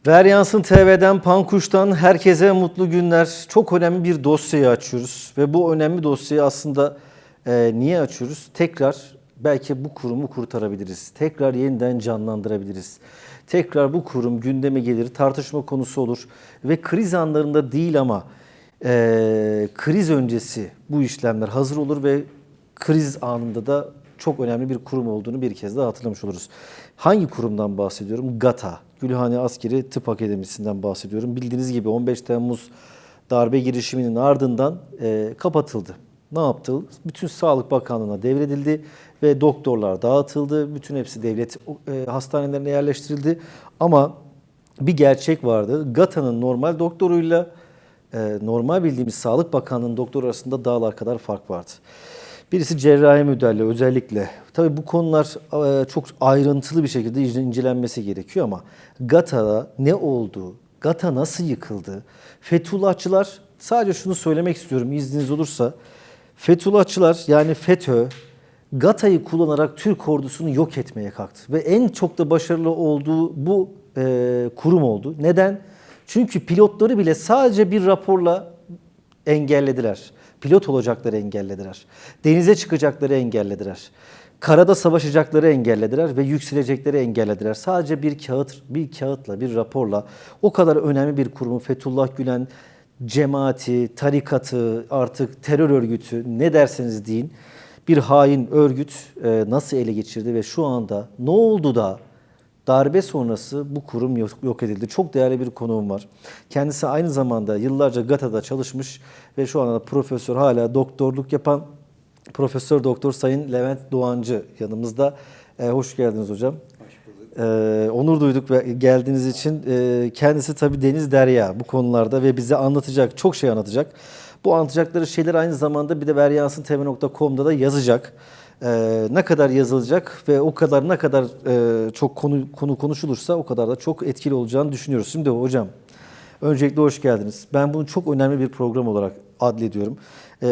Veryansın TV'den, Pankuş'tan herkese mutlu günler. Çok önemli bir dosyayı açıyoruz ve bu önemli dosyayı aslında niye açıyoruz? Tekrar belki bu kurumu kurtarabiliriz. Tekrar yeniden canlandırabiliriz. Tekrar bu kurum gündeme gelir, tartışma konusu olur ve kriz anlarında değil ama kriz öncesi bu işlemler hazır olur ve kriz anında da çok önemli bir kurum olduğunu bir kez daha hatırlamış oluruz. Hangi kurumdan bahsediyorum? GATA, Gülhane Askeri Tıp Akademisi'nden bahsediyorum. Bildiğiniz gibi 15 Temmuz darbe girişiminin ardından kapatıldı. Ne yaptı? Bütün Sağlık Bakanlığı'na devredildi ve doktorlar dağıtıldı. Bütün hepsi devlet hastanelerine yerleştirildi. Ama bir gerçek vardı. GATA'nın normal doktoruyla normal bildiğimiz Sağlık Bakanlığı'nın doktoru arasında dağlar kadar fark vardı. Birisi cerrahi müdahale özellikle. Tabii bu konular çok ayrıntılı bir şekilde incelenmesi gerekiyor ama GATA'da ne oldu? GATA nasıl yıkıldı? Fethullahçılar, sadece şunu söylemek istiyorum izniniz olursa. Fethullahçılar yani FETÖ, GATA'yı kullanarak Türk ordusunu yok etmeye kalktı. Ve en çok da başarılı olduğu bu kurum oldu. Neden? Çünkü pilotları bile sadece bir raporla engellediler. Pilot olacakları engellediler. Denize çıkacakları engellediler. Karada savaşacakları engellediler ve yükselecekleri engellediler. Sadece bir kağıtla, bir raporla o kadar önemli bir kurumu Fethullah Gülen cemaati, tarikatı, artık terör örgütü ne derseniz deyin bir hain örgüt nasıl ele geçirdi ve şu anda ne oldu da darbe sonrası bu kurum yok edildi. Çok değerli bir konuğum var. Kendisi aynı zamanda yıllarca GATA'da çalışmış ve şu anda profesör, hala doktorluk yapan Profesör Doktor Sayın Levent Doğancı yanımızda. Hoş geldiniz hocam. Hoş bulduk. Onur duyduk ve geldiğiniz için. Kendisi tabii deniz derya bu konularda ve bize anlatacak, çok şey anlatacak. Bu anlatacakları şeyler aynı zamanda bir de veryansyntv.com'da da yazacak. Ne kadar yazılacak ve o kadar ne kadar çok konu konuşulursa o kadar da çok etkili olacağını düşünüyoruz. Şimdi hocam, öncelikle hoş geldiniz. Ben bunu çok önemli bir program olarak adlediyorum.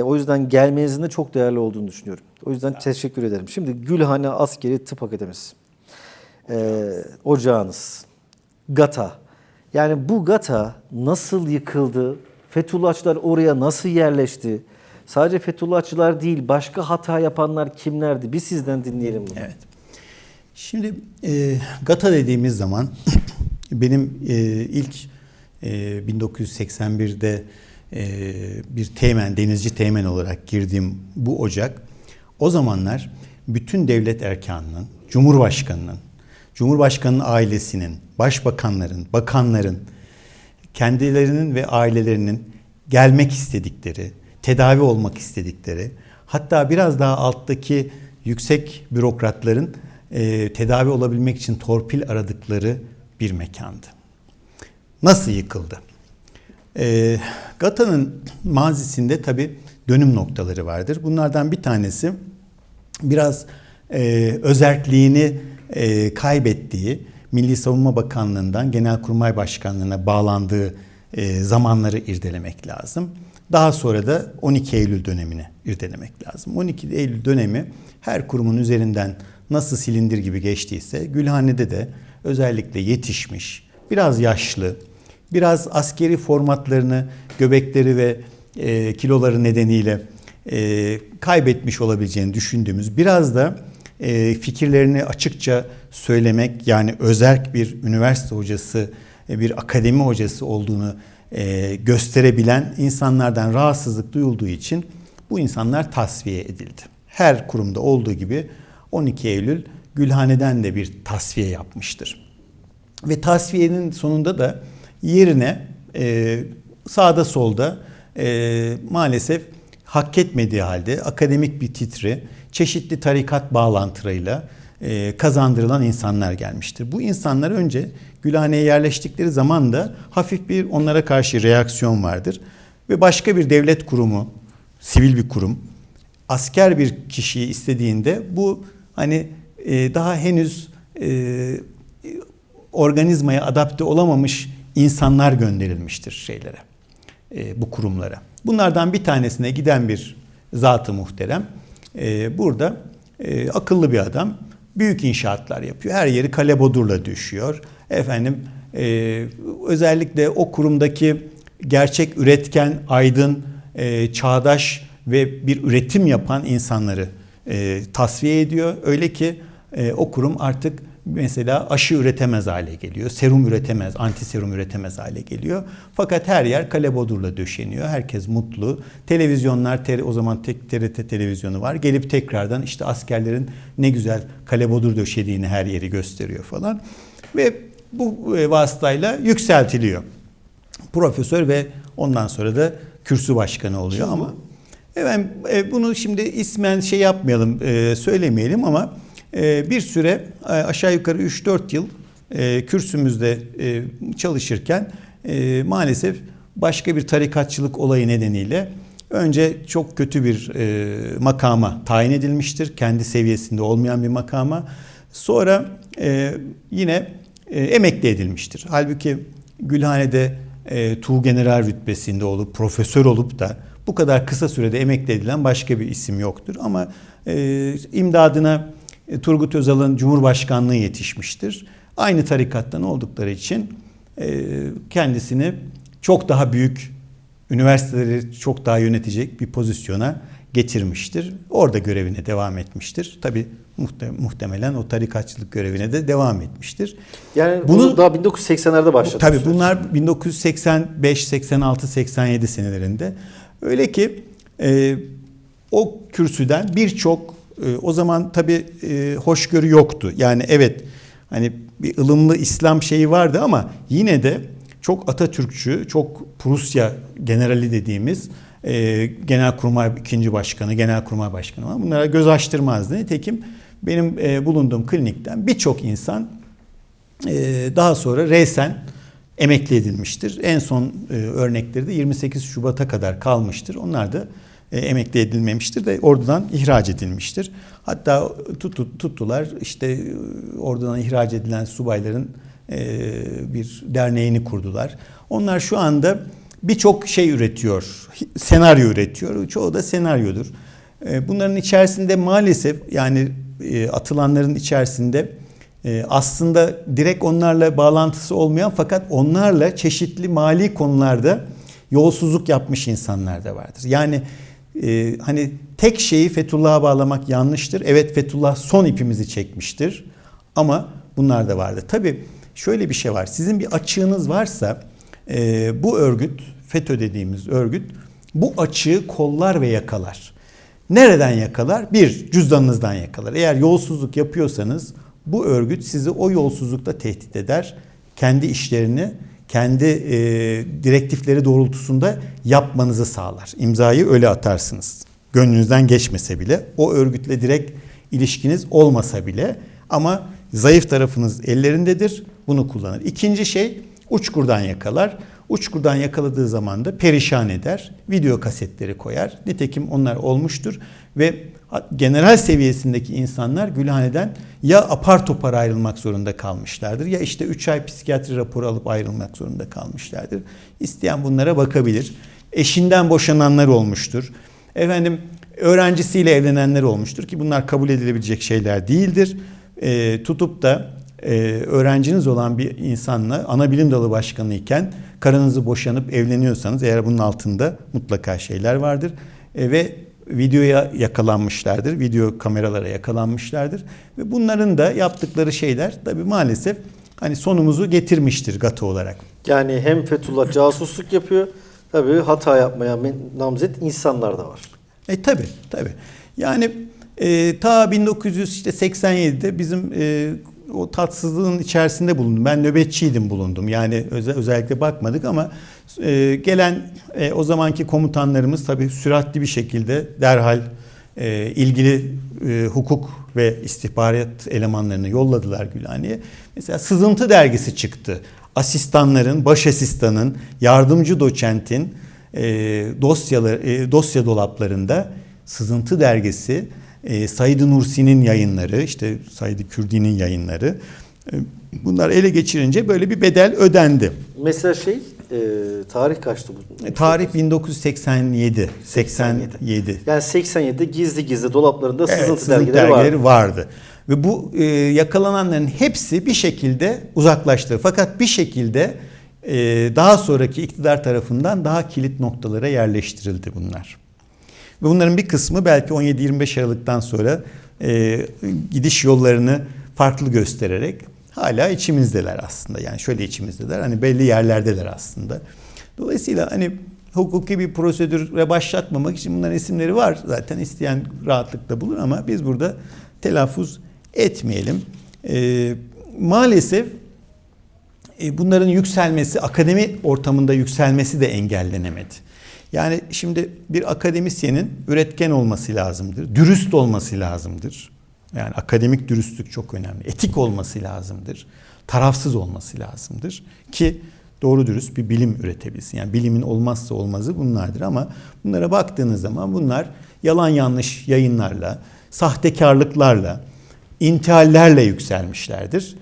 O yüzden gelmenizin de çok değerli olduğunu düşünüyorum. O yüzden teşekkür ederim. Şimdi Gülhane Askeri Tıp Akademisi. Ocağınız. GATA. Yani bu GATA nasıl yıkıldı? Fethullahçılar oraya nasıl yerleşti? Sadece Fethullahçılar değil, başka hata yapanlar kimlerdi? Bir sizden dinleyelim bunu. Evet. Şimdi GATA dediğimiz zaman benim ilk 1981'de bir teğmen, denizci teğmen olarak girdiğim bu ocak, o zamanlar bütün devlet erkanının, Cumhurbaşkanı'nın ailesinin, başbakanların, bakanların, kendilerinin ve ailelerinin gelmek istedikleri, tedavi olmak istedikleri, hatta biraz daha alttaki yüksek bürokratların tedavi olabilmek için torpil aradıkları bir mekandı. Nasıl yıkıldı? GATA'nın mazisinde tabii dönüm noktaları vardır. Bunlardan bir tanesi biraz özerkliğini kaybettiği, Milli Savunma Bakanlığı'ndan Genelkurmay Başkanlığı'na bağlandığı zamanları irdelemek lazım. Daha sonra da 12 Eylül dönemini irdelemek lazım. 12 Eylül dönemi her kurumun üzerinden nasıl silindir gibi geçtiyse Gülhane'de de özellikle yetişmiş, biraz yaşlı, biraz askeri formatlarını, göbekleri ve kiloları nedeniyle kaybetmiş olabileceğini düşündüğümüz, biraz da fikirlerini açıkça söylemek, yani özerk bir üniversite hocası, bir akademi hocası olduğunu gösterebilen insanlardan rahatsızlık duyulduğu için bu insanlar tasfiye edildi. Her kurumda olduğu gibi 12 Eylül Gülhane'den de bir tasfiye yapmıştır. Ve tasfiyenin sonunda da yerine sağda solda maalesef hak etmediği halde akademik bir titri çeşitli tarikat bağlantılarıyla kazandırılan insanlar gelmiştir. Bu insanlar önce Gülhane'ye yerleştikleri zaman da hafif bir onlara karşı reaksiyon vardır. Ve başka bir devlet kurumu, sivil bir kurum, asker bir kişiyi istediğinde bu hani daha henüz organizmaya adapte olamamış insanlar gönderilmiştir şeylere, bu kurumlara. Bunlardan bir tanesine giden bir zat-ı muhterem burada akıllı bir adam, büyük inşaatlar yapıyor. Her yeri kale bodurla düşüyor. özellikle o kurumdaki gerçek üretken, aydın, çağdaş ve bir üretim yapan insanları tasfiye ediyor. Öyle ki o kurum artık mesela aşı üretemez hale geliyor. Serum üretemez, antiserum üretemez hale geliyor. Fakat her yer kale bodurla döşeniyor. Herkes mutlu. Televizyonlar, o zaman tek TRT televizyonu var. Gelip tekrardan işte askerlerin ne güzel kale bodur döşediğini her yeri gösteriyor falan. Ve bu vasıtayla yükseltiliyor. Profesör ve ondan sonra da kürsü başkanı oluyor. Kim ama ben bunu şimdi ismen şey yapmayalım, söylemeyelim ama bir süre aşağı yukarı 3-4 yıl kürsümüzde çalışırken maalesef başka bir tarikatçılık olayı nedeniyle önce çok kötü bir makama tayin edilmiştir. Kendi seviyesinde olmayan bir makama. Sonra yine emekli edilmiştir. Halbuki Gülhane'de tuğgeneral rütbesinde olup profesör olup da bu kadar kısa sürede emekli edilen başka bir isim yoktur. Ama imdadına Turgut Özal'ın Cumhurbaşkanlığı yetişmiştir. Aynı tarikattan oldukları için kendisini çok daha büyük, üniversiteleri çok daha yönetecek bir pozisyona getirmiştir. Orada görevine devam etmiştir. Tabii muhtemelen o tarikatçılık görevine de devam etmiştir. Yani bunu daha 1980'lerde başladı. Tabii bunlar 1985, 86, 87 senelerinde. Öyle ki o kürsüden birçok o zaman tabii hoşgörü yoktu. Yani evet hani bir ılımlı İslam şeyi vardı ama yine de çok Atatürkçü, çok Prusya generali dediğimiz Genelkurmay II. Başkanı, Genelkurmay Başkanı var. Bunlara göz açtırmazdı. Nitekim benim bulunduğum klinikten birçok insan daha sonra resen emekli edilmiştir. En son örnekleri de 28 Şubat'a kadar kalmıştır. Onlar da emekli edilmemiştir de oradan ihraç edilmiştir. Hatta tuttular işte oradan ihraç edilen subayların bir derneğini kurdular. Onlar şu anda birçok şey üretiyor, senaryo üretiyor. Çoğu da senaryodur. Bunların içerisinde maalesef yani atılanların içerisinde aslında direkt onlarla bağlantısı olmayan fakat onlarla çeşitli mali konularda yolsuzluk yapmış insanlar da vardır. Yani hani tek şeyi Fethullah'a bağlamak yanlıştır. Evet Fethullah son ipimizi çekmiştir ama bunlar da vardı. Tabii şöyle bir şey var. Sizin bir açığınız varsa bu örgüt, FETÖ dediğimiz örgüt bu açığı kollar ve yakalar. Nereden yakalar? Bir, cüzdanınızdan yakalar. Eğer yolsuzluk yapıyorsanız bu örgüt sizi o yolsuzlukla tehdit eder. Kendi işlerini, kendi direktifleri doğrultusunda yapmanızı sağlar. İmzayı öyle atarsınız. Gönlünüzden geçmese bile, o örgütle direkt ilişkiniz olmasa bile ama zayıf tarafınız ellerindedir. Bunu kullanır. İkinci şey uçkurdan yakalar. Uçkurdan yakaladığı zaman da perişan eder. Video kasetleri koyar. Nitekim onlar olmuştur ve general seviyesindeki insanlar Gülhane'den ya apar topar ayrılmak zorunda kalmışlardır ya işte 3 ay psikiyatri raporu alıp ayrılmak zorunda kalmışlardır. İsteyen bunlara bakabilir. Eşinden boşananlar olmuştur. Efendim öğrencisiyle evlenenler olmuştur ki bunlar kabul edilebilecek şeyler değildir. Tutup da öğrenciniz olan bir insanla ana bilim dalı başkanı iken karınızı boşanıp evleniyorsanız eğer bunun altında mutlaka şeyler vardır ve videoya yakalanmışlardır, video kameralara yakalanmışlardır ve bunların da yaptıkları şeyler tabii maalesef hani sonumuzu getirmiştir GATO olarak. Yani hem Fethullah casusluk yapıyor, tabii hata yapmaya namzet insanlar da var. Tabii. Yani ta 1987'de bizim o tatsızlığın içerisinde bulundum. Ben nöbetçiydim bulundum. Yani özellikle bakmadık ama gelen o zamanki komutanlarımız tabii süratli bir şekilde derhal ilgili hukuk ve istihbarat elemanlarını yolladılar Gülhane'ye. Mesela Sızıntı dergisi çıktı. Asistanların, baş asistanın, yardımcı doçentin dosya dolaplarında Sızıntı dergisi, Said-i Nursi'nin yayınları, işte Said-i Kürdi'nin yayınları bunlar ele geçirince böyle bir bedel ödendi. Mesela tarih kaçtı bu? Tarih 1987. 87. Yani 87'de gizli gizli dolaplarında Evet, sızıntı sızıntı dergileri vardı. vardı. Ve bu yakalananların hepsi bir şekilde uzaklaştı. Fakat bir şekilde daha sonraki iktidar tarafından daha kilit noktalara yerleştirildi bunlar. Ve bunların bir kısmı belki 17-25 Aralık'tan sonra gidiş yollarını farklı göstererek hala içimizdeler aslında. Yani şöyle içimizdeler, hani belli yerlerdeler aslında. Dolayısıyla hani hukuki bir prosedüre başlatmamak için bunların isimleri var. Zaten isteyen rahatlıkla bulur ama biz burada telaffuz etmeyelim. Maalesef bunların yükselmesi, akademi ortamında yükselmesi de engellenemedi. Yani şimdi bir akademisyenin üretken olması lazımdır, dürüst olması lazımdır. Yani akademik dürüstlük çok önemli. Etik olması lazımdır, tarafsız olması lazımdır ki doğru dürüst bir bilim üretebilsin. Yani bilimin olmazsa olmazı bunlardır ama bunlara baktığınız zaman bunlar yalan yanlış yayınlarla, sahtekarlıklarla, intihallerle yükselmişlerdir.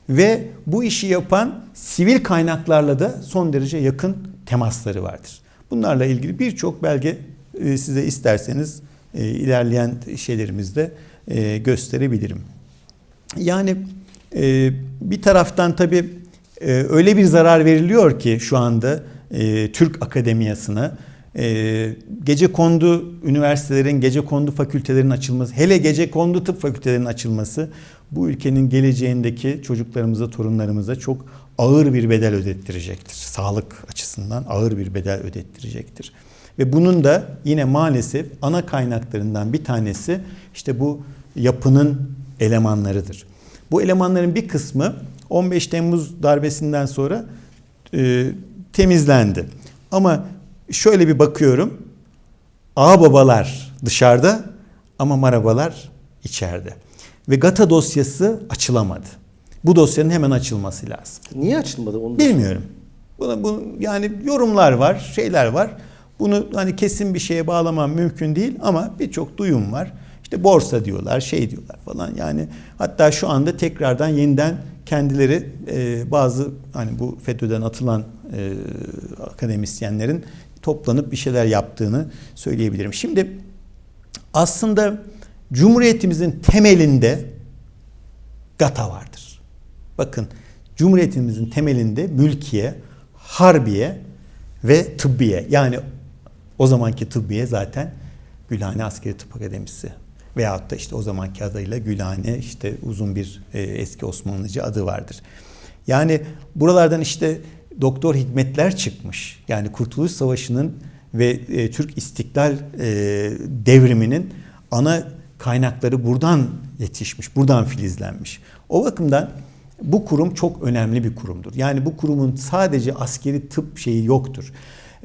Ve bu işi yapan sivil kaynaklarla da son derece yakın temasları vardır. Bunlarla ilgili birçok belge size isterseniz ilerleyen şeylerimizde gösterebilirim. Yani bir taraftan tabii öyle bir zarar veriliyor ki şu anda Türk akademiyasına, gecekondu üniversitelerin, gecekondu fakültelerin açılması, hele gecekondu tıp fakültelerinin açılması bu ülkenin geleceğindeki çocuklarımıza, torunlarımıza çok ağır bir bedel ödettirecektir. Sağlık açısından ağır bir bedel ödettirecektir. Ve bunun da yine maalesef ana kaynaklarından bir tanesi işte bu yapının elemanlarıdır. Bu elemanların bir kısmı 15 Temmuz darbesinden sonra temizlendi. Ama şöyle bir bakıyorum, ağababalar dışarıda ama marabalar içeride. Ve GATA dosyası açılamadı. Bu dosyanın hemen açılması lazım. Niye açılmadı onu? Bilmiyorum. Bu yani yorumlar var, şeyler var. Bunu hani kesin bir şeye bağlamam mümkün değil ama birçok duyum var. İşte borsa diyorlar, şey diyorlar falan. Yani hatta şu anda tekrardan yeniden kendileri bazı hani bu FETÖ'den atılan akademisyenlerin toplanıp bir şeyler yaptığını söyleyebilirim. Şimdi aslında Cumhuriyetimizin temelinde GATA vardır. Bakın Cumhuriyetimizin temelinde mülkiye, harbiye ve tıbbiye. Yani o zamanki tıbbiye zaten Gülhane Askeri Tıp Akademisi. Veyahut da işte o zamanki adıyla Gülhane, işte uzun bir eski Osmanlıca adı vardır. Yani buralardan işte Doktor Hikmetler çıkmış. Yani Kurtuluş Savaşı'nın ve Türk İstiklal devriminin ana kaynakları buradan yetişmiş, buradan filizlenmiş. O bakımdan bu kurum çok önemli bir kurumdur. Yani bu kurumun sadece askeri tıp şeyi yoktur.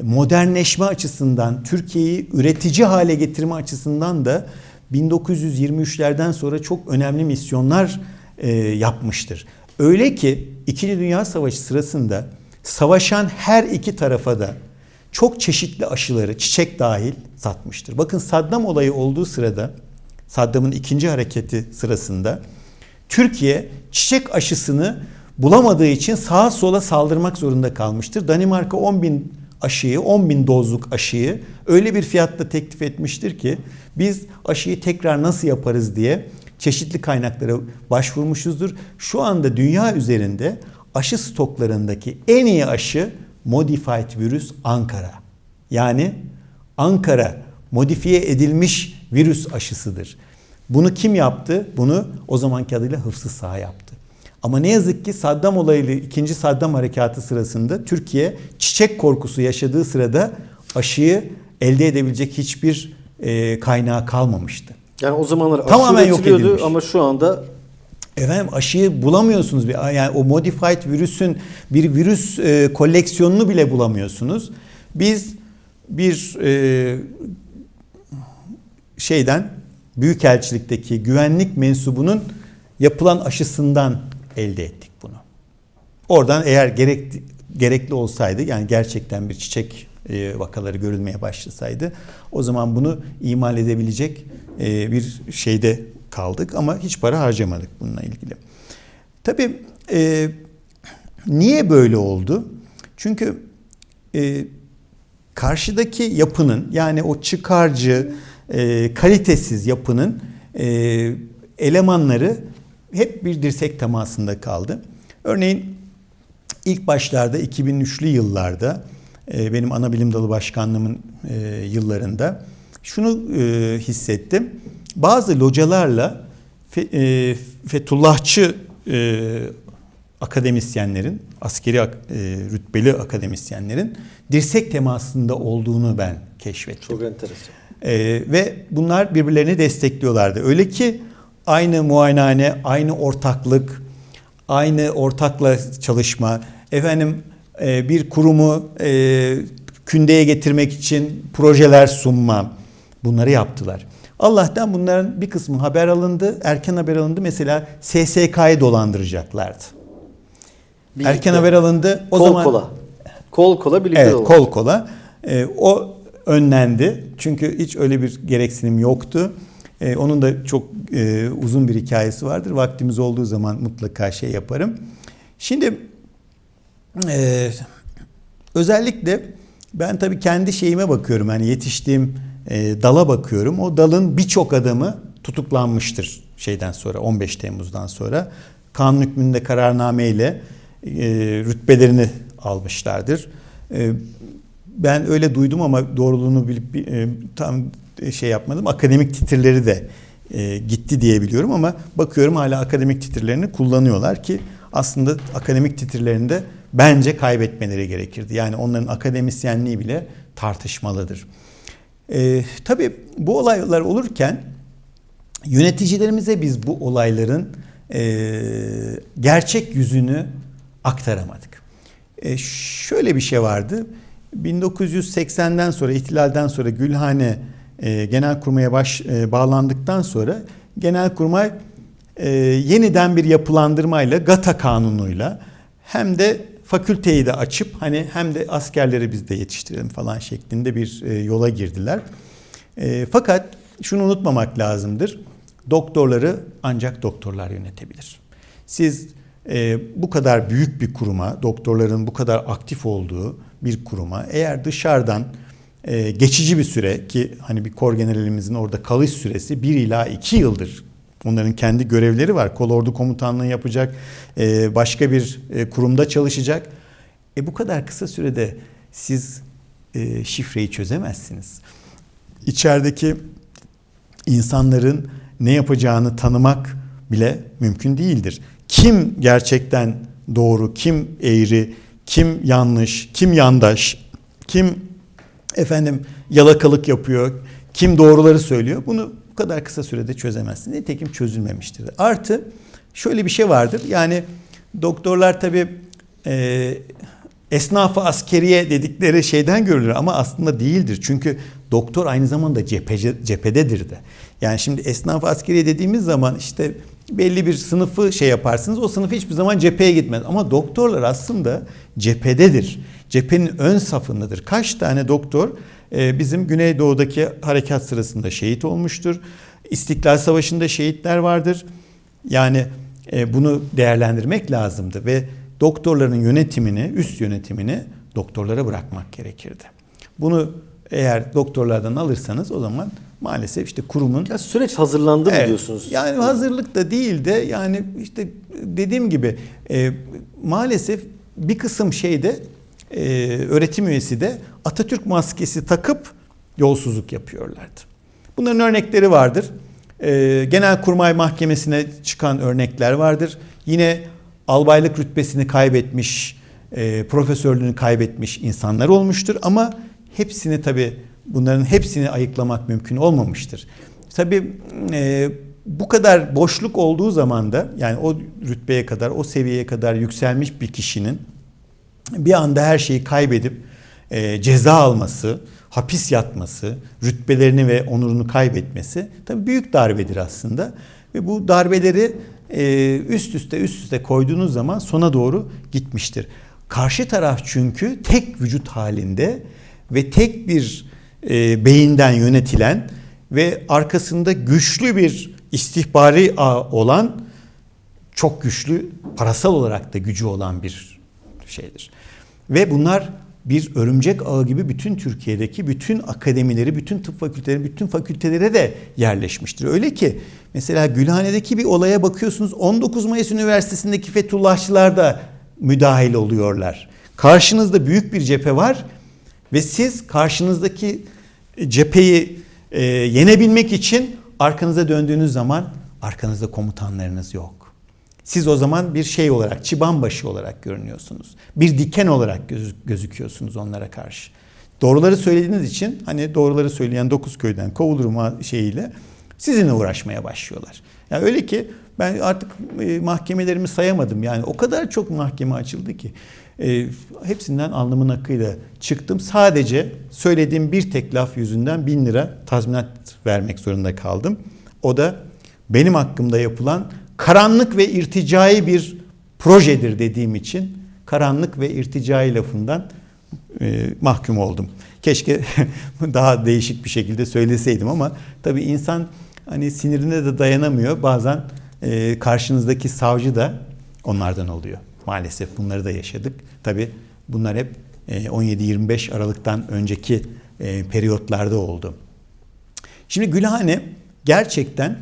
Modernleşme açısından, Türkiye'yi üretici hale getirme açısından da 1923'lerden sonra çok önemli misyonlar yapmıştır. Öyle ki 2. Dünya Savaşı sırasında savaşan her iki tarafa da çok çeşitli aşıları, çiçek dahil satmıştır. Bakın Saddam olayı olduğu sırada, Saddam'ın ikinci hareketi sırasında Türkiye çiçek aşısını bulamadığı için sağa sola saldırmak zorunda kalmıştır. Danimarka 10.000 dozluk aşıyı öyle bir fiyatla teklif etmiştir ki biz aşıyı tekrar nasıl yaparız diye çeşitli kaynaklara başvurmuşuzdur. Şu anda dünya üzerinde aşı stoklarındaki en iyi aşı Modified Virus Ankara. Yani Ankara modifiye edilmiş virüs aşısıdır. Bunu kim yaptı? Bunu o zamanki adıyla Hıfzı Sağ yaptı. Ama ne yazık ki Saddam olayıyla 2. Saddam harekatı sırasında Türkiye çiçek korkusu yaşadığı sırada aşıyı elde edebilecek hiçbir kaynağı kalmamıştı. Yani o zamanlar aşı tamamen yok üretiliyordu edilmiş. ama şu anda efendim aşıyı bulamıyorsunuz. Yani o modified virüsün bir virüs koleksiyonunu bile bulamıyorsunuz. Biz bir Büyükelçilikteki güvenlik mensubunun yapılan aşısından elde ettik bunu. Oradan eğer gerekli olsaydı, yani gerçekten bir çiçek vakaları görülmeye başlasaydı, o zaman bunu imal edebilecek bir şeyde kaldık ama hiç para harcamadık bununla ilgili. Tabii niye böyle oldu? Çünkü karşıdaki yapının, yani o çıkarcı, kalitesiz yapının elemanları hep bir dirsek temasında kaldı. Örneğin ilk başlarda 2003'lü yıllarda benim ana bilim dalı başkanlığımın yıllarında şunu hissettim. Bazı localarla Fethullahçı akademisyenlerin, askeri rütbeli akademisyenlerin dirsek temasında olduğunu ben keşfettim. Çok enteresan. Ve bunlar birbirlerini destekliyorlardı. Öyle ki aynı muayenehane, aynı ortaklık, aynı ortakla çalışma, bir kurumu kündeye getirmek için projeler sunma, bunları yaptılar. Allah'tan bunların bir kısmı haber alındı, erken haber alındı. Mesela SSK'yı dolandıracaklardı. Birlikte. Erken haber alındı. O kol zaman kola. Kol kola birlikte evet, oldu. kol kola. O önlendi. Çünkü hiç öyle bir gereksinim yoktu. Onun da çok uzun bir hikayesi vardır. Vaktimiz olduğu zaman mutlaka şey yaparım. Şimdi özellikle ben tabii kendi şeyime bakıyorum. Yani yetiştiğim dala bakıyorum. O dalın birçok adamı tutuklanmıştır şeyden sonra, 15 Temmuz'dan sonra. Kanun hükmünde kararnameyle rütbelerini almışlardır. Ben öyle duydum ama doğruluğunu bilip tam şey yapmadım. Akademik titirleri de gitti diye biliyorum ama bakıyorum hala akademik titirlerini kullanıyorlar ki aslında akademik titirlerini de bence kaybetmeleri gerekirdi. Yani onların akademisyenliği bile tartışmalıdır. Tabii bu olaylar olurken yöneticilerimize biz bu olayların gerçek yüzünü aktaramadık. Şöyle bir şey vardı. 1980'den sonra, ihtilalden sonra Gülhane Genelkurmay'a bağlandıktan sonra Genelkurmay yeniden bir yapılandırmayla, GATA kanunuyla hem de fakülteyi de açıp hem de askerleri biz de yetiştirelim falan şeklinde bir yola girdiler. Fakat şunu unutmamak lazımdır. Doktorları ancak doktorlar yönetebilir. Siz bu kadar büyük bir kuruma, doktorların bu kadar aktif olduğu bir kuruma eğer dışarıdan geçici bir süre ki bir kor generalimizin orada kalış süresi 1 ila 2 yıldır. Onların kendi görevleri var. Kolordu komutanlığı yapacak, başka bir kurumda çalışacak. Bu kadar kısa sürede siz şifreyi çözemezsiniz. İçerideki insanların ne yapacağını tanımak bile mümkün değildir. Kim gerçekten doğru, kim eğri, kim yanlış, kim yandaş, kim yalakalık yapıyor, kim doğruları söylüyor. Bunu bu kadar kısa sürede çözemezsin. Nitekim çözülmemiştir. Artı şöyle bir şey vardır. Yani doktorlar tabii esnaf-ı askeriye dedikleri şeyden görülür ama aslında değildir. Çünkü doktor aynı zamanda cephededir de. Yani şimdi esnaf-ı askeriye dediğimiz zaman belli bir sınıfı yaparsınız. O sınıf hiçbir zaman cepheye gitmez. Ama doktorlar aslında cephededir. Cephenin ön safındadır. Kaç tane doktor bizim Güneydoğu'daki harekat sırasında şehit olmuştur. İstiklal Savaşı'nda şehitler vardır. Yani bunu değerlendirmek lazımdı ve doktorların yönetimini, üst yönetimini doktorlara bırakmak gerekirdi. Bunu eğer doktorlardan alırsanız o zaman maalesef kurumun... Ya süreç hazırlandı mı diyorsunuz? Yani hazırlık da değil de dediğim gibi maalesef bir kısım öğretim üyesi de Atatürk maskesi takıp yolsuzluk yapıyorlardı. Bunların örnekleri vardır. Genelkurmay Mahkemesi'ne çıkan örnekler vardır. Yine albaylık rütbesini kaybetmiş, profesörlüğünü kaybetmiş insanlar olmuştur ama bunların hepsini ayıklamak mümkün olmamıştır. Tabii bu kadar boşluk olduğu zaman da yani o rütbeye kadar, o seviyeye kadar yükselmiş bir kişinin bir anda her şeyi kaybedip ceza alması, hapis yatması, rütbelerini ve onurunu kaybetmesi tabii büyük darbedir aslında. Ve bu darbeleri üst üste koyduğunuz zaman sona doğru gitmiştir. Karşı taraf çünkü tek vücut halinde ve tek bir beyinden yönetilen ve arkasında güçlü bir istihbari ağ olan, çok güçlü, parasal olarak da gücü olan bir şeydir. Ve bunlar bir örümcek ağı gibi bütün Türkiye'deki bütün akademileri, bütün tıp fakülteleri, bütün fakültelere de yerleşmiştir. Öyle ki mesela Gülhane'deki bir olaya bakıyorsunuz, 19 Mayıs Üniversitesi'ndeki Fethullahçılar da müdahil oluyorlar. Karşınızda büyük bir cephe var ve siz karşınızdaki cepheyi yenebilmek için arkanıza döndüğünüz zaman arkanızda komutanlarınız yok. Siz o zaman bir şey olarak, çıbanbaşı olarak görünüyorsunuz. Bir diken olarak gözüküyorsunuz onlara karşı. Doğruları söylediğiniz için, hani doğruları söyleyen 9 köyden kovulurum şeyiyle sizinle uğraşmaya başlıyorlar. Yani öyle ki ben artık mahkemelerimi sayamadım. Yani o kadar çok mahkeme açıldı ki hepsinden alnımın akıyla çıktım. Sadece söylediğim bir tek laf yüzünden 1000 lira tazminat vermek zorunda kaldım. O da benim hakkımda yapılan karanlık ve irticai bir projedir dediğim için karanlık ve irticai lafından mahkum oldum. Keşke daha değişik bir şekilde söyleseydim ama tabii insan hani sinirine de dayanamıyor. Bazen karşınızdaki savcı da onlardan oluyor. Maalesef bunları da yaşadık. Tabii bunlar hep 17-25 Aralık'tan önceki periyotlarda oldu. Şimdi Gülhane gerçekten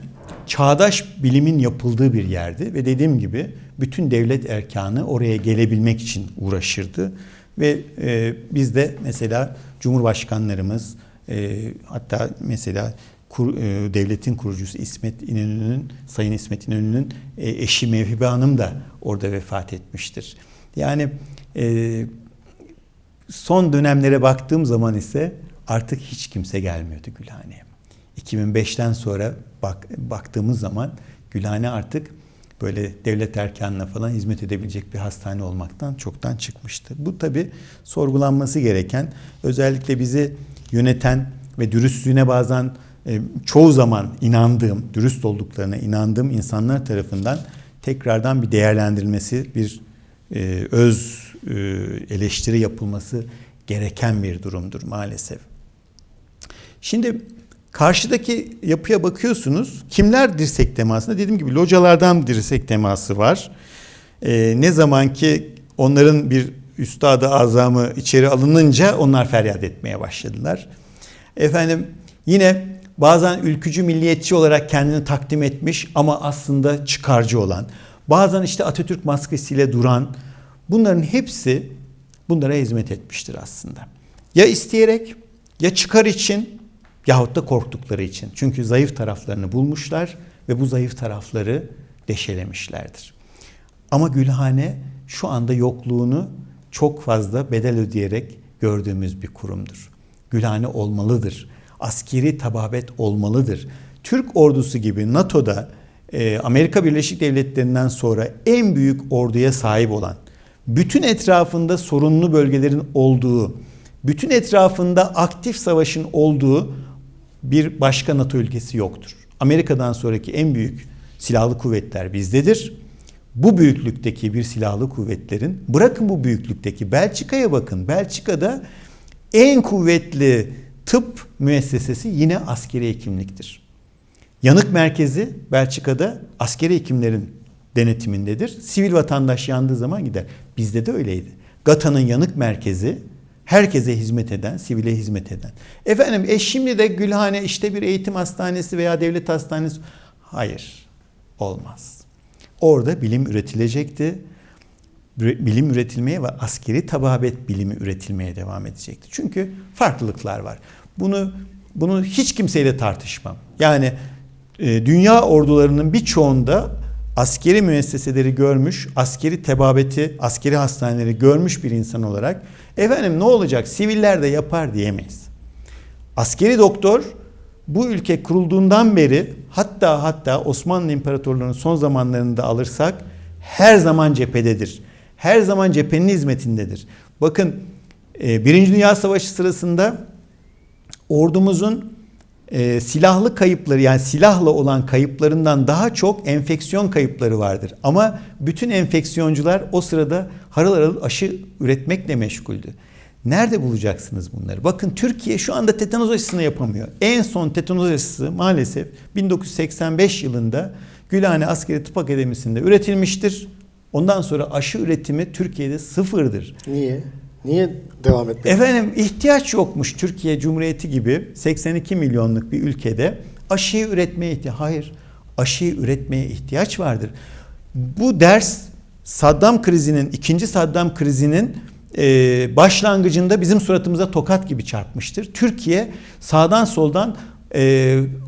çağdaş bilimin yapıldığı bir yerdi ve dediğim gibi bütün devlet erkanı oraya gelebilmek için uğraşırdı. Ve biz de mesela Cumhurbaşkanlarımız, hatta mesela devletin kurucusu Sayın İsmet İnönü'nün eşi Mevhibe Hanım da orada vefat etmiştir. Yani son dönemlere baktığım zaman ise artık hiç kimse gelmiyordu Gülhane'ye. 2005'ten sonra baktığımız zaman Gülhane artık böyle devlet erkanına falan hizmet edebilecek bir hastane olmaktan çoktan çıkmıştı. Bu tabii sorgulanması gereken, özellikle bizi yöneten ve dürüstlüğüne bazen çoğu zaman inandığım, dürüst olduklarına inandığım insanlar tarafından tekrardan bir değerlendirilmesi, bir öz eleştiri yapılması gereken bir durumdur maalesef. Şimdi karşıdaki yapıya bakıyorsunuz. Kimler dirsek temasında? Dediğim gibi localardan dirsek teması var. Ne zaman ki onların bir üstadı azamı içeri alınınca onlar feryat etmeye başladılar. Efendim yine bazen ülkücü milliyetçi olarak kendini takdim etmiş ama aslında çıkarcı olan, bazen işte Atatürk maskesiyle duran, bunların hepsi bunlara hizmet etmiştir aslında. Ya isteyerek, ya çıkar için, yahut da korktukları için. Çünkü zayıf taraflarını bulmuşlar ve bu zayıf tarafları deşelemişlerdir. Ama Gülhane şu anda yokluğunu çok fazla bedel ödeyerek gördüğümüz bir kurumdur. Gülhane olmalıdır. Askeri tababet olmalıdır. Türk ordusu gibi NATO'da Amerika Birleşik Devletleri'nden sonra en büyük orduya sahip olan, bütün etrafında sorunlu bölgelerin olduğu, bütün etrafında aktif savaşın olduğu bir başka NATO ülkesi yoktur. Amerika'dan sonraki en büyük silahlı kuvvetler bizdedir. Bu büyüklükteki bir silahlı kuvvetlerin, bırakın bu büyüklükteki, Belçika'ya bakın. Belçika'da en kuvvetli tıp müessesesi yine askeri hekimliktir. Yanık merkezi Belçika'da askeri hekimlerin denetimindedir. Sivil vatandaş yandığı zaman gider. Bizde de öyleydi. GATA'nın yanık merkezi herkese hizmet eden, sivile hizmet eden. Efendim şimdi de Gülhane işte bir eğitim hastanesi veya devlet hastanesi. Hayır, olmaz. Orada bilim üretilecekti. Bilim üretilmeye ve askeri tababet bilimi üretilmeye devam edecekti. Çünkü farklılıklar var. Bunu hiç kimseyle tartışmam. Yani dünya ordularının birçoğunda askeri müesseseleri görmüş, askeri tebabeti, askeri hastaneleri görmüş bir insan olarak efendim ne olacak, siviller de yapar diyemeyiz. Askeri doktor bu ülke kurulduğundan beri hatta Osmanlı İmparatorluğu'nun son zamanlarında alırsak her zaman cephededir. Her zaman cephenin hizmetindedir. Bakın Birinci Dünya Savaşı sırasında ordumuzun silahlı kayıpları, yani silahla olan kayıplarından daha çok enfeksiyon kayıpları vardır. Ama bütün enfeksiyoncular o sırada harıl harıl aşı üretmekle meşguldü. Nerede bulacaksınız bunları? Bakın Türkiye şu anda tetanoz aşısını yapamıyor. En son tetanoz aşısı maalesef 1985 yılında Gülhane Askeri Tıp Akademisi'nde üretilmiştir. Ondan sonra aşı üretimi Türkiye'de sıfırdır. Niye? Niye devam etmedi? Efendim ihtiyaç yokmuş. Türkiye Cumhuriyeti gibi 82 milyonluk bir ülkede aşıyı üretmeye ihtiyaç. Hayır. Aşıyı üretmeye ihtiyaç vardır. Bu ders Saddam krizinin, ikinci Saddam krizinin başlangıcında bizim suratımıza tokat gibi çarpmıştır. Türkiye sağdan soldan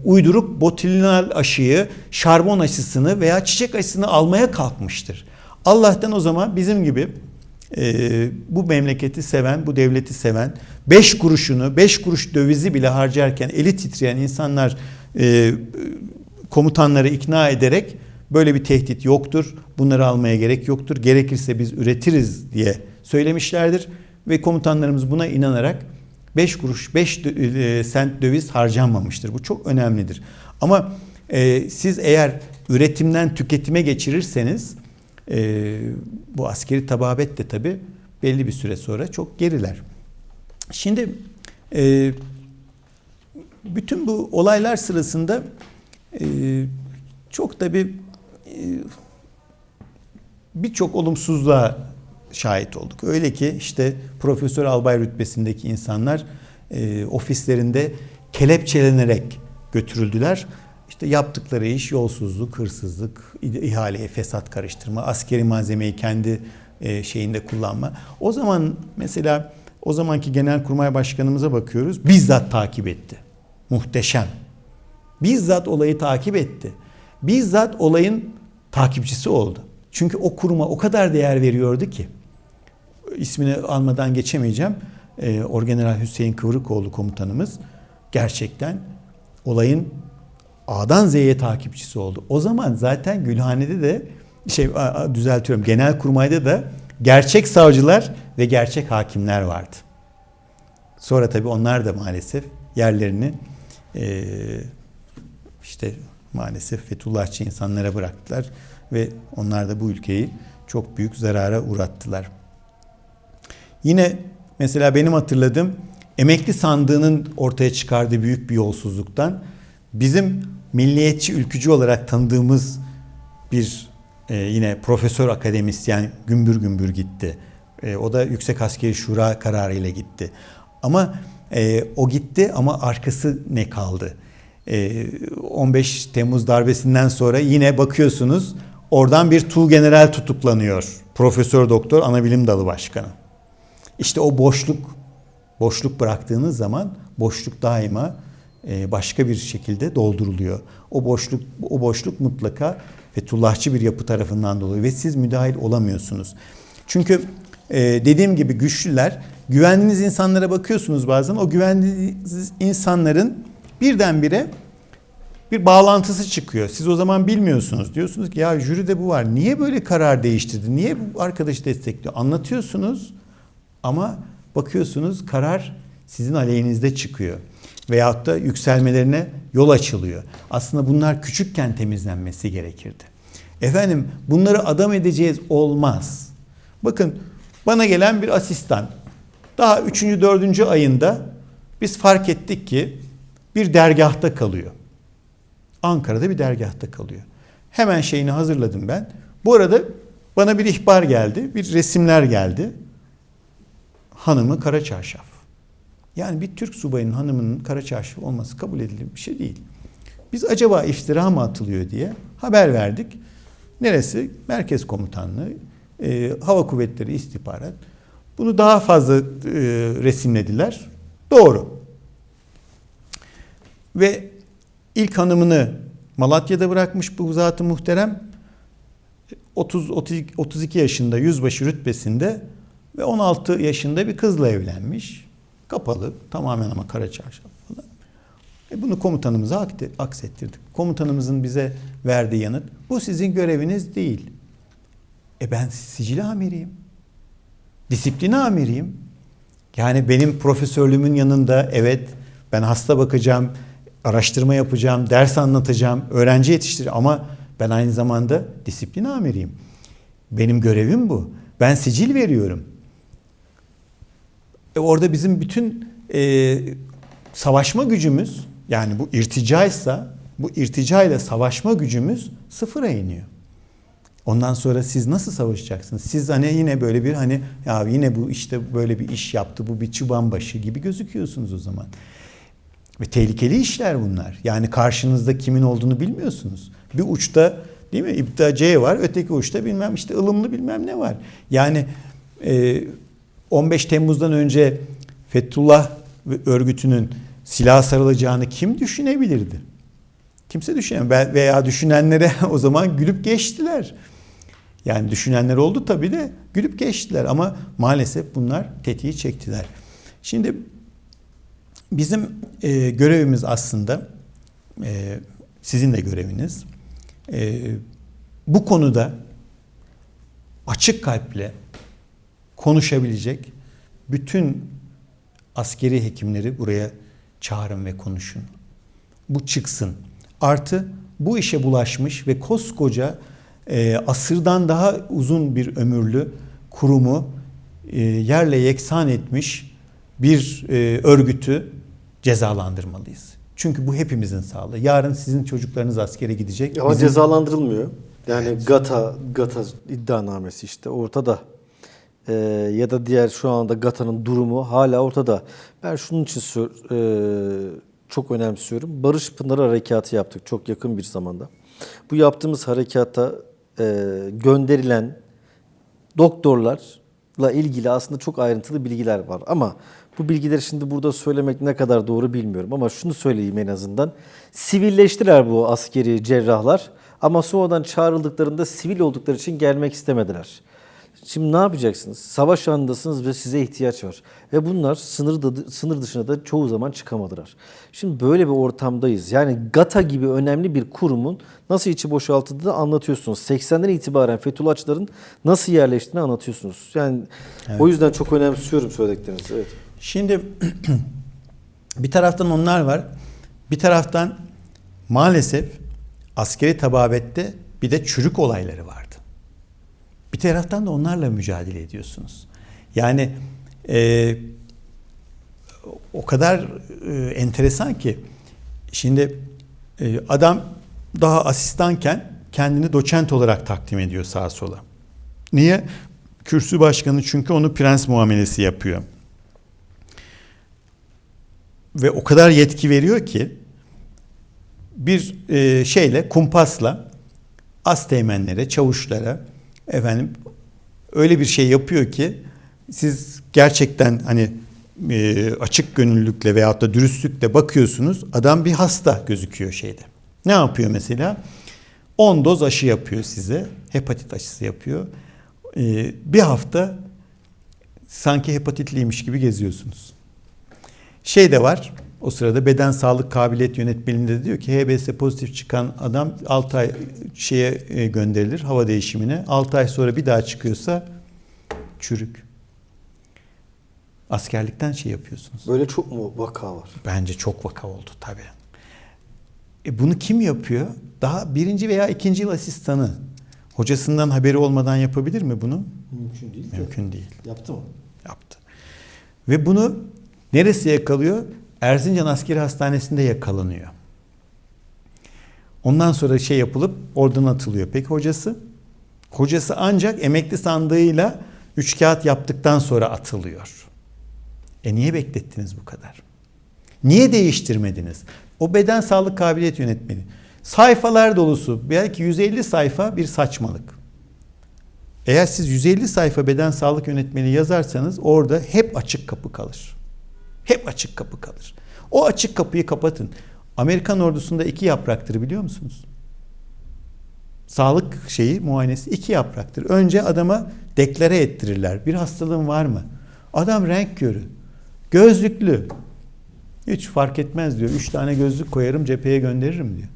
uydurup botulinal aşıyı, şarbon aşısını veya çiçek aşısını almaya kalkmıştır. Allah'tan o zaman bizim gibi bu memleketi seven, bu devleti seven, 5 kuruşunu, 5 kuruş dövizi bile harcarken eli titreyen insanlar komutanları ikna ederek böyle bir tehdit yoktur, bunları almaya gerek yoktur, gerekirse biz üretiriz diye söylemişlerdir. Ve komutanlarımız buna inanarak 5 kuruş 5 sent döviz harcanmamıştır. Bu çok önemlidir. Ama siz eğer üretimden tüketime geçirirseniz bu askeri tababet de tabii belli bir süre sonra çok geriler. Şimdi bütün bu olaylar sırasında çok tabii birçok olumsuzluğa şahit olduk. Öyle ki işte profesör albay rütbesindeki insanlar ofislerinde kelepçelenerek götürüldüler. İşte yaptıkları iş yolsuzluk, hırsızlık, ihaleye fesat karıştırma, askeri malzemeyi kendi şeyinde kullanma. O zaman mesela o zamanki Genelkurmay Başkanımıza bakıyoruz. Bizzat takip etti. Muhteşem. Bizzat olayı takip etti. Bizzat olayın takipçisi oldu. Çünkü o kuruma o kadar değer veriyordu ki. İsmini almadan geçemeyeceğim. Orgeneral Hüseyin Kıvrıkoğlu komutanımız gerçekten olayın A'dan Z'ye takipçisi oldu. O zaman zaten Gülhane'de de düzeltiyorum. Genelkurmay'da da gerçek savcılar ve gerçek hakimler vardı. Sonra tabii onlar da maalesef yerlerini işte maalesef Fethullahçı insanlara bıraktılar ve onlar da bu ülkeyi çok büyük zarara uğrattılar. Yine mesela benim hatırladığım emekli sandığının ortaya çıkardığı büyük bir yolsuzluktan bizim milliyetçi ülkücü olarak tanıdığımız bir yine profesör akademisyen gümbür gümbür gitti. O da Yüksek Askeri Şura kararıyla gitti. Ama o gitti ama arkası ne kaldı? 15 Temmuz darbesinden sonra yine bakıyorsunuz oradan bir tuğgeneral tutuklanıyor. Profesör Doktor Anabilim Dalı Başkanı. İşte o boşluk bıraktığınız zaman boşluk daima başka bir şekilde dolduruluyor. O boşluk mutlaka Fethullahçı bir yapı tarafından doluyor ve siz müdahil olamıyorsunuz. Çünkü dediğim gibi güçlüler, güvendiğiniz insanlara bakıyorsunuz bazen, o güvendiğiniz insanların birdenbire bir bağlantısı çıkıyor. Siz o zaman bilmiyorsunuz. Diyorsunuz ki ya jüride bu var. Niye böyle karar değiştirdi? Niye bu arkadaşı destekliyor? Anlatıyorsunuz ama bakıyorsunuz karar sizin aleyhinizde çıkıyor. Veyahut da yükselmelerine yol açılıyor. Aslında bunlar küçükken temizlenmesi gerekirdi. Efendim bunları adam edeceğiz olmaz. Bakın bana gelen bir asistan. Daha 3. 4. ayında biz fark ettik ki bir dergahta kalıyor. Ankara'da bir dergahta kalıyor. Hemen şeyini hazırladım ben. Bu arada bana bir ihbar geldi. Bir resimler geldi. Hanımı kara çarşaf. Yani bir Türk subayının hanımının kara çarşaf olması kabul edilir bir şey değil. Biz acaba iftira mı atılıyor diye haber verdik. Neresi? Merkez Komutanlığı, Hava Kuvvetleri İstihbarat. Bunu daha fazla resimlediler. Doğru. Ve ilk hanımını Malatya'da bırakmış bu zat-ı muhterem. 32 yaşında yüzbaşı rütbesinde ve 16 yaşında bir kızla evlenmiş. Kapalı, tamamen ama kara çarşaf falan. Bunu komutanımıza aksettirdik. Komutanımızın bize verdiği yanıt, bu sizin göreviniz değil. Ben sicil amiriyim. Disiplin amiriyim. Yani benim profesörlüğümün yanında evet ben hasta bakacağım, araştırma yapacağım, ders anlatacağım, öğrenci yetiştireceğim ama ben aynı zamanda disiplin amiriyim. Benim görevim bu. Ben sicil veriyorum. Orada bizim bütün savaşma gücümüz, yani bu irticaysa, bu irticayla savaşma gücümüz sıfıra iniyor. Ondan sonra siz nasıl savaşacaksınız? Siz hani yine böyle bir hani ya yine bu işte böyle bir iş yaptı, bu bir çıbanbaşı gibi gözüküyorsunuz o zaman. Ve tehlikeli işler bunlar. Yani karşınızda kimin olduğunu bilmiyorsunuz. Bir uçta değil mi İbtida C var, öteki uçta bilmem işte ılımlı bilmem ne var. Yani 15 Temmuz'dan önce Fethullah örgütünün silaha sarılacağını kim düşünebilirdi? Kimse düşünemez. Veya düşünenlere o zaman gülüp geçtiler. Yani düşünenler oldu tabii de gülüp geçtiler. Ama maalesef bunlar tetiği çektiler. Şimdi bizim görevimiz aslında, sizin de göreviniz, bu konuda açık kalple konuşabilecek bütün askeri hekimleri buraya çağırın ve konuşun. Bu çıksın. Artı bu işe bulaşmış ve koskoca asırdan daha uzun bir ömürlü kurumu yerle yeksan etmiş bir örgütü cezalandırmalıyız. Çünkü bu hepimizin sağlığı. Yarın sizin çocuklarınız askere gidecek. Ama cezalandırılmıyor. Yani evet. GATA iddianamesi işte ortada. Ya da diğer şu anda GATA'nın durumu hala ortada. Ben şunun için çok önemsiyorum. Barış Pınarı Harekatı yaptık çok yakın bir zamanda. Bu yaptığımız harekata gönderilen doktorlarla ilgili aslında çok ayrıntılı bilgiler var. Ama bu bilgileri şimdi burada söylemek ne kadar doğru bilmiyorum. Ama şunu söyleyeyim en azından. Sivilleştiler bu askeri cerrahlar. Ama sonradan çağrıldıklarında sivil oldukları için gelmek istemediler. Şimdi ne yapacaksınız? Savaş anındasınız ve size ihtiyaç var. Ve bunlar sınır dışına da çoğu zaman çıkamadılar. Şimdi böyle bir ortamdayız. Yani GATA gibi önemli bir kurumun nasıl içi boşaltıldığını anlatıyorsunuz. 80'den itibaren Fethullahçıların nasıl yerleştiğini anlatıyorsunuz. Yani evet. O yüzden çok önemsiyorum söylediklerinizi. Evet. Şimdi bir taraftan onlar var. Bir taraftan maalesef askeri tababette bir de çürük olayları vardı. Bir taraftan da onlarla mücadele ediyorsunuz. Yani o kadar enteresan ki şimdi adam daha asistanken kendini doçent olarak takdim ediyor sağa sola. Niye? Kürsü başkanı çünkü onu prens muamelesi yapıyor. Ve o kadar yetki veriyor ki bir kumpasla asteğmenlere, çavuşlara öyle bir şey yapıyor ki siz gerçekten hani açık gönüllülükle veyahut da dürüstlükle bakıyorsunuz, adam bir hasta gözüküyor şeyde. Ne yapıyor mesela? 10 doz aşı yapıyor size. Hepatit aşısı yapıyor. Bir hafta sanki hepatitliymiş gibi geziyorsunuz. Şey de var. O sırada beden sağlık kabiliyet yönetmeliğinde de diyor ki HBS pozitif çıkan adam 6 ay gönderilir hava değişimine. 6 ay sonra bir daha çıkıyorsa çürük. Askerlikten yapıyorsunuz. Böyle çok mu vaka var? Bence çok vaka oldu tabii. Bunu kim yapıyor? Daha 1. veya 2. yıl asistanı. Hocasından haberi olmadan yapabilir mi bunu? Mümkün değil. Mümkün değil. Yaptı mı? Yaptı. Ve bunu neresi yakalıyor? Erzincan Askeri Hastanesi'nde yakalanıyor. Ondan sonra yapılıp oradan atılıyor. Peki hocası? Hocası ancak emekli sandığıyla 3 kağıt yaptıktan sonra atılıyor. Niye beklettiniz bu kadar? Niye değiştirmediniz? O beden sağlık kabiliyet yönetmeliği. Sayfalar dolusu, belki 150 sayfa bir saçmalık. Eğer siz 150 sayfa beden sağlık yönetmeliği yazarsanız orada hep açık kapı kalır. Hep açık kapı kalır. O açık kapıyı kapatın. Amerikan ordusunda 2 yapraktır biliyor musunuz? Sağlık muayenesi 2 yapraktır. Önce adama deklare ettirirler. Bir hastalığın var mı? Adam renk körü. Gözlüklü. Hiç fark etmez diyor. 3 tane gözlük koyarım cepheye gönderirim diyor.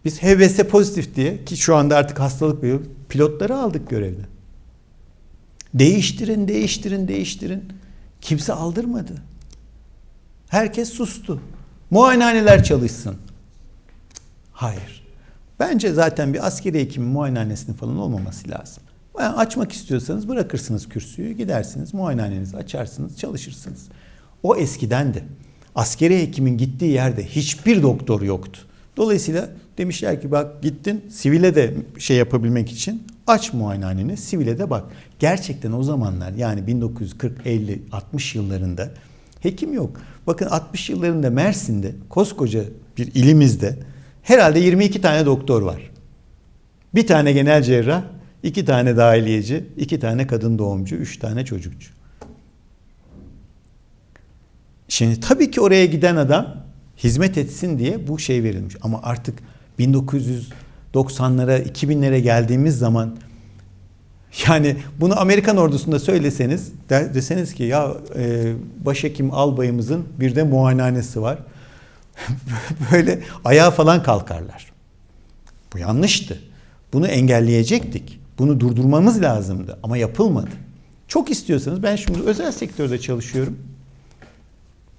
Biz HBS pozitif diye ki şu anda artık hastalık biliyor. Pilotları aldık görevden. Değiştirin. Kimse aldırmadı. Herkes sustu. Muayenehaneler çalışsın. Hayır. Bence zaten bir askeri hekimin muayenehanesinin falan olmaması lazım. Yani açmak istiyorsanız bırakırsınız kürsüyü, gidersiniz, muayenehanenizi açarsınız, çalışırsınız. O eskidendi. Askeri hekimin gittiği yerde hiçbir doktor yoktu. Dolayısıyla demişler ki bak gittin sivile de şey yapabilmek için aç muayenehaneni, sivile de bak. Gerçekten o zamanlar yani 1940, 50, 60 yıllarında hekim yok. Bakın 60 yıllarında Mersin'de koskoca bir ilimizde herhalde 22 tane doktor var. Bir tane genel cerrah, 2 tane dahiliyeci, 2 tane kadın doğumcu, 3 tane çocukçu. Şimdi tabii ki oraya giden adam hizmet etsin diye bu şey verilmiş. Ama artık 1990'lara, 2000'lere geldiğimiz zaman yani bunu Amerikan ordusunda söyleseniz, deseniz ki ya başhekim albayımızın bir de muayenehanesi var. Böyle ayağa falan kalkarlar. Bu yanlıştı. Bunu engelleyecektik. Bunu durdurmamız lazımdı ama yapılmadı. Çok istiyorsanız ben şimdi özel sektörde çalışıyorum.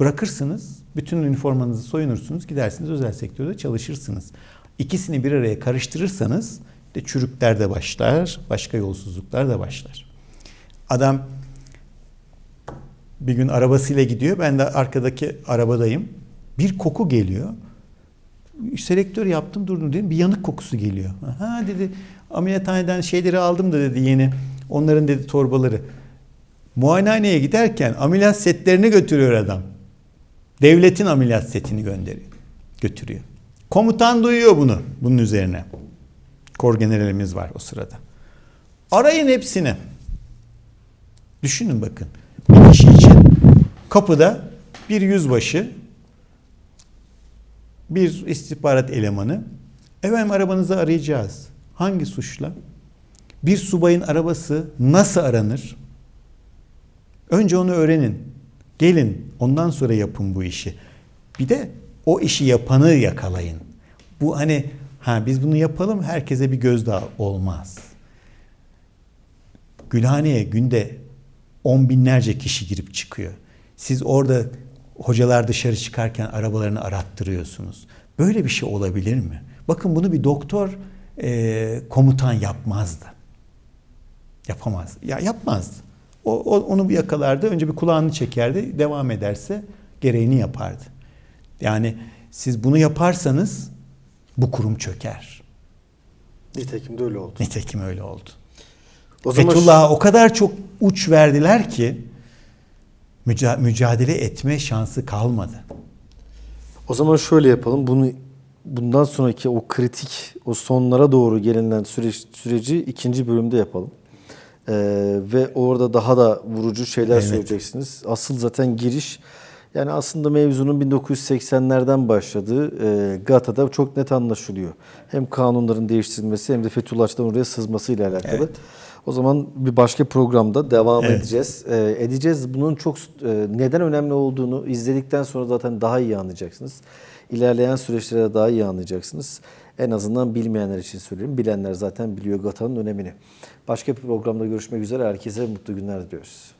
Bırakırsınız, bütün üniformanızı soyunursunuz, gidersiniz özel sektörde çalışırsınız. İkisini bir araya karıştırırsanız de çürükler de başlar, başka yolsuzluklar da başlar. Adam bir gün arabasıyla gidiyor, ben de arkadaki arabadayım. Bir koku geliyor. Selektör yaptım durdum dedim, bir yanık kokusu geliyor. Ha dedi, ameliyathaneden şeyleri aldım da dedi yeni, onların dedi torbaları. Muayenehaneye giderken ameliyat setlerini götürüyor adam. Devletin ameliyat setini götürüyor. Komutan duyuyor bunu, bunun üzerine. Korgeneralimiz var o sırada. Arayın hepsini. Düşünün bakın. Bir kişi için kapıda bir yüzbaşı, bir istihbarat elemanı. Efendim arabanızı arayacağız. Hangi suçla? Bir subayın arabası nasıl aranır? Önce onu öğrenin. Gelin ondan sonra yapın bu işi. Bir de o işi yapanı yakalayın. Bu hani biz bunu yapalım herkese bir gözdağı olmaz. Gülhane'ye günde 10 binlerce kişi girip çıkıyor. Siz orada hocalar dışarı çıkarken arabalarını arattırıyorsunuz. Böyle bir şey olabilir mi? Bakın bunu bir doktor komutan yapmazdı. Yapamaz. Ya yapmazdı. Onu yakalardı. Önce bir kulağını çekerdi. Devam ederse gereğini yapardı. Yani siz bunu yaparsanız bu kurum çöker. Nitekim de öyle oldu. Nitekim öyle oldu. O zaman Fethullah'a o kadar çok uç verdiler ki mücadele etme şansı kalmadı. O zaman şöyle yapalım. Bundan sonraki o kritik, o sonlara doğru gelinen süreci ikinci bölümde yapalım. Ve orada daha da vurucu şeyler söyleyeceksiniz. Asıl zaten giriş, yani aslında mevzunun 1980'lerden başladığı GATT'da çok net anlaşılıyor. Hem kanunların değiştirilmesi hem de Fethullahçıların oraya sızmasıyla alakalı. Evet. O zaman bir başka programda devam edeceğiz. Bunun çok neden önemli olduğunu izledikten sonra zaten daha iyi anlayacaksınız. İlerleyen süreçlerde daha iyi anlayacaksınız. En azından bilmeyenler için söylüyorum. Bilenler zaten biliyor GATT'ın önemini. Başka bir programda görüşmek üzere. Herkese mutlu günler diliyoruz.